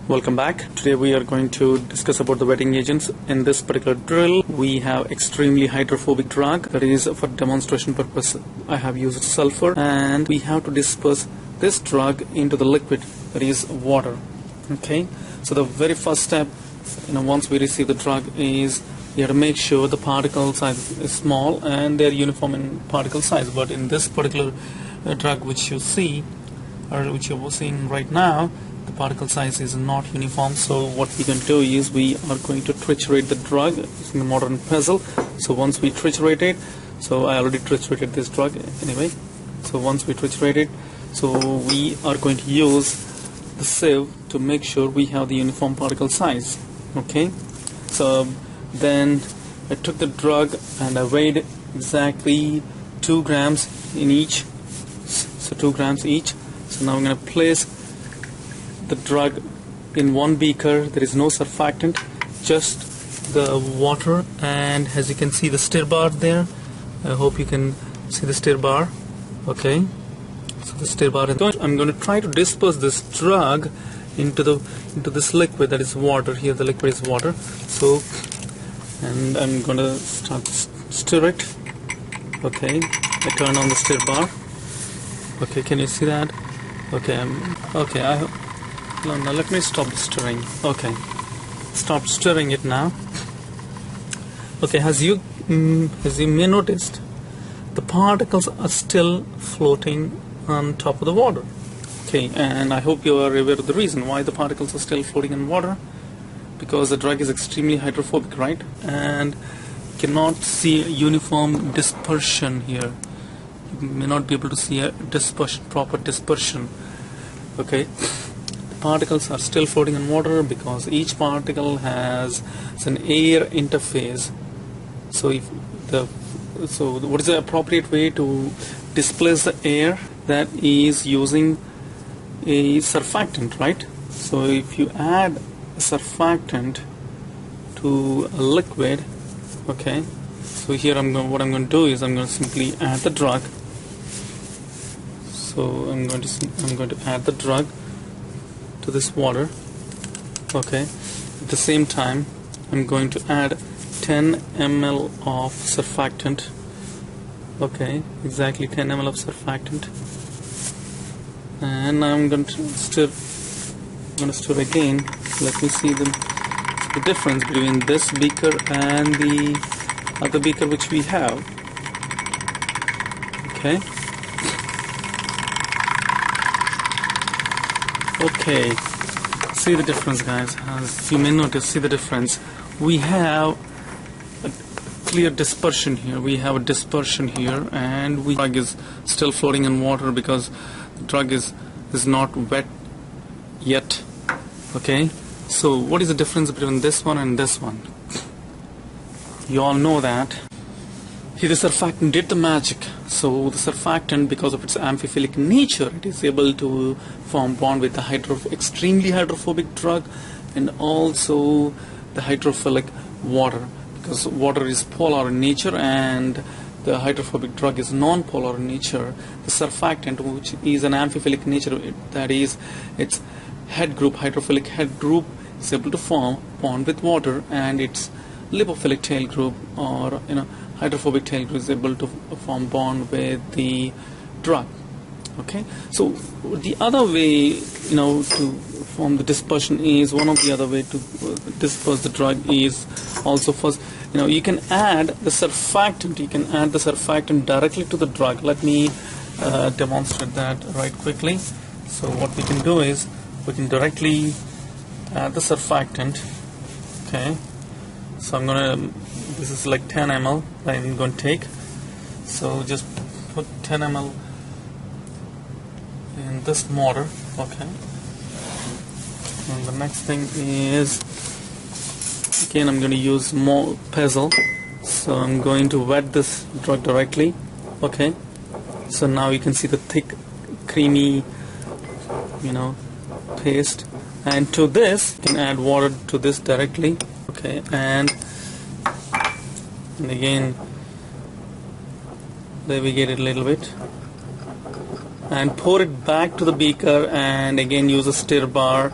Welcome back. Today we are going to discuss about the wetting agents. In this particular drill, we have extremely hydrophobic drug. That is, for demonstration purpose, I have used sulfur, and we have to disperse this drug into the liquid, that is water. Okay. So the very first step, once we receive the drug, is you have to make sure the particle size is small and they are uniform in particle size. But in this particular drug, which you see, or which you're seeing right now, the particle size is not uniform. So what we can do is we are going to triturate the drug using a mortar and pestle. So once we triturate it, so I already triturated this drug anyway. So once we triturate it, so we are going to use the sieve to make sure we have the uniform particle size. Okay. So then I took the drug and I weighed exactly 2 grams in each. So 2 grams each. So now I'm going to place the drug in one beaker. There is no surfactant, just the water, and as you can see the stir bar there, I hope you can see the stir bar. Okay, so the stir bar, I'm going to try to disperse this drug into this liquid, that is water. Here the liquid is water. So, and I'm going to start stir it. Okay, I turn on the stir bar. Okay, can you see that? Okay, now let me stop the stirring. Okay, stop stirring it now. Okay, as you may noticed, the particles are still floating on top of the water. Okay, and I hope you are aware of the reason why the particles are still floating in water, because the drug is extremely hydrophobic, right? And you cannot see a uniform dispersion here. You may not be able to see a dispersion, proper dispersion. Okay, the particles are still floating in water because each particle has an air interface. So what is the appropriate way to displace the air? That is using a surfactant, right? So if you add a surfactant to a liquid, okay, so here what I'm going to do is I'm going to simply add the drug. So I'm going to add the drug to this water. Okay, at the same time I'm going to add 10 ml of surfactant. Okay, exactly 10 ml of surfactant, and I'm going to stir again. Let me see the difference between this beaker and the other beaker which we have. Okay. Okay, see the difference, guys. As you may notice, see the difference. We have a clear dispersion here. We have a dispersion here, and the drug is still floating in water because the drug is not wet yet. Okay, so what is the difference between this one and this one? You all know that. Here the surfactant did the magic. So the surfactant, because of its amphiphilic nature, it is able to form bond with the extremely hydrophobic drug and also the hydrophilic water, because water is polar in nature and the hydrophobic drug is non-polar in nature. The surfactant, which is an amphiphilic nature, that is its head group, hydrophilic head group, is able to form bond with water, and its lipophilic tail group, or hydrophobic tail group, is able to form bond with the drug. Okay, so the other way to form the dispersion is, one of the other way to disperse the drug is also, first you can add the surfactant. You can add the surfactant directly to the drug. Let me demonstrate that right quickly. So what we can do is we can directly add the surfactant. Okay, so this is like 10 ml I'm going to take. So just put 10 ml in this mortar. Okay, and the next thing is, again I'm going to use more pestle. So I'm going to wet this drug directly. Okay, so now you can see the thick creamy paste, and to this you can add water to this directly. Okay, and again navigate it a little bit and pour it back to the beaker, and again use a stir bar